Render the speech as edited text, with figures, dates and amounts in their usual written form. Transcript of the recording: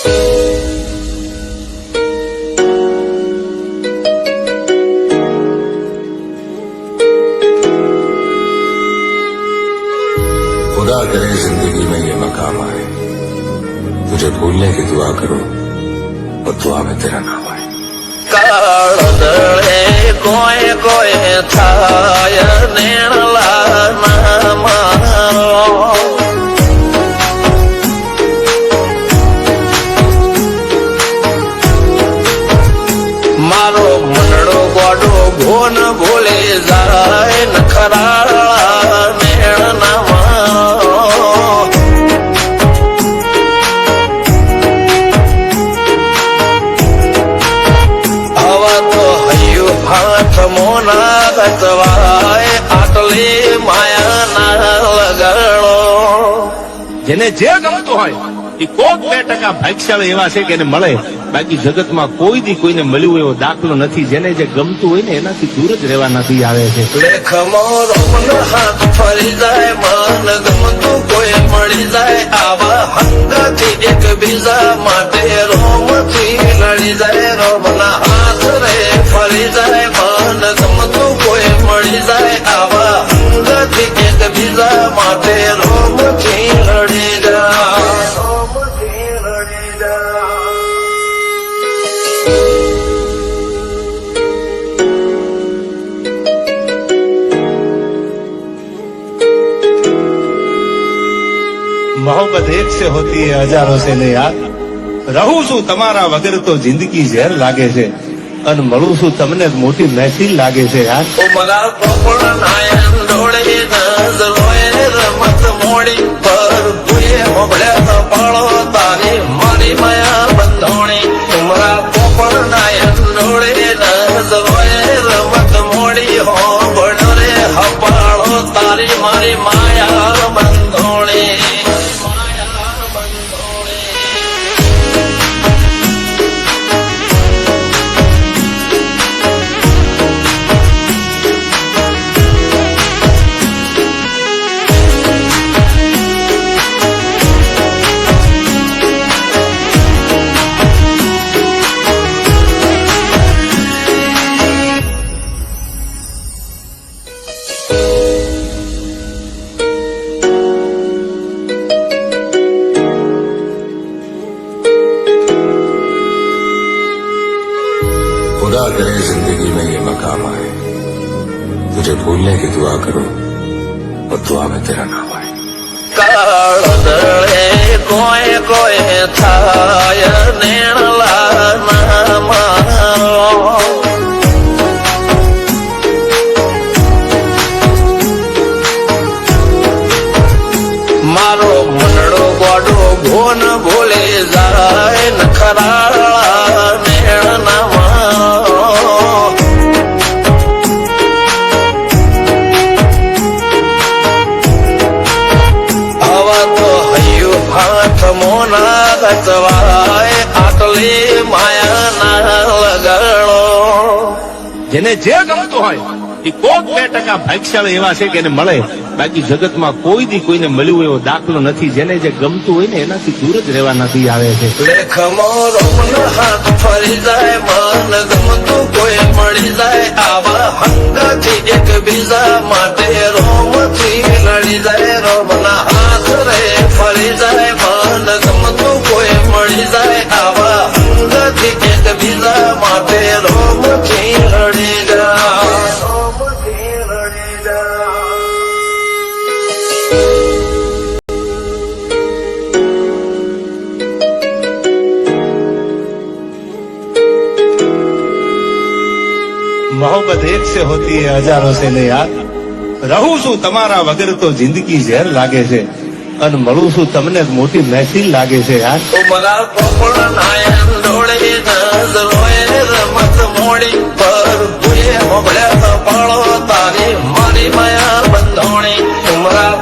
खुदा करे जिंदगी में ये मकाम आए, तुझे भूलने की दुआ करूं और दुआ में तेरा नाम आए। કાળદળે કોઈ કોઈ થાય નેણલા ના મારો મારો મનડો ગોડો ભોન ભૂલે જાય નખરાળા નેણ ના મારો હાથ મોના ગતવાય આટલી માયા ના લગાડો। જેને જે ગમતું હોય એ કોક 2% ભાગ્યશાળી એવા છે કે એને મળે, બાકી જગતમાં કોઈ દી કોઈને મળ્યું એવો દાખલો નથી। જેને જે ગમતું હોય ને એનાથી દૂર જ રહેવાનાથી આવે છે। લેખમો રોમનો હાથ ફરી જાય, મન ગમતું કોઈ મળી જાય, આવા હંગાથી એકબીજા માટે રોમથી લડી જાય। રોમના હાથ રે ફરી જાય, મન ગમતું કોઈ મળી જાય, આવા હંગાથી એકબીજા માટે રોમથી લડી જાય। રોમથી લડી જાય। मोहब्बत एक से होती है हजारों से ने यार। रहूं છું તમારા વગર તો જિંદગી ઝેર લાગે છે, અને મળું છું તમને મોટી મહેફિલ લાગે છે યાર। ઉમરા પોપળ નાયન ડોળે નજરોએ રમત મોડી પર ભૂએ મોબળ્યા પાળો તારી મારી માયા બંધોણી। ઉમરા પોપળ નાયન ડોળે નજરોએ રમત મોડી હો બળો રે હપાળો તારી મારી માયા બંધોણી। खुदा करे जिंदगी में ये मकाम आए, तुझे भूलने की दुआ करूं और दुआ में तेरा नाम आए। કાળદળે કોઈ કોઈ થાય નેણલા ના મારો મારો મનડો ગોડો ભોન ભૂલે જાય નખરાળા નેણ ના મારો આવા તો હૈયું હાથ મોના ગતવાય આટલી માયા ના લગાડો। જેને જે ગમતું હોય એ કોક 2% ભાગ્યશાળી એવા છે કે એને મળે, બાકી જગતમાં કોઈ દી કોઈને મળ્યું એવો દાખલો નથી। જેને જે ગમતું હોય ને એનાથી દૂર જ રહેવાનાથી આવે છે। લેખમો રોમનો હાથ ફરી જાય, મન ગમતું કોઈ મળી જાય, આવા હંગાથી એકબીજા માટે રોમથી લડી જાય। રોમના હાથ રે ફરી જાય, મન ગમતું કોઈ મળી જાય, આવા હંગાથી એકબીજા માટે રોમથી લડી જાય। રોમથી લડી જાય। मोहब्बत एक से होती है हजारों से ने यार। रहूं છું તમારા વગર તો જિંદગી ઝેર લાગે છે, અને મળું છું તમને મોટી મહેફિલ લાગે છે યાર। ઉમરા પોપળ નાયન ડોળે નજરોએ રમત મોડી પર ભૂએ મોબળ્યા પાળો તારી મારી માયા બંધોણી। ઉમરા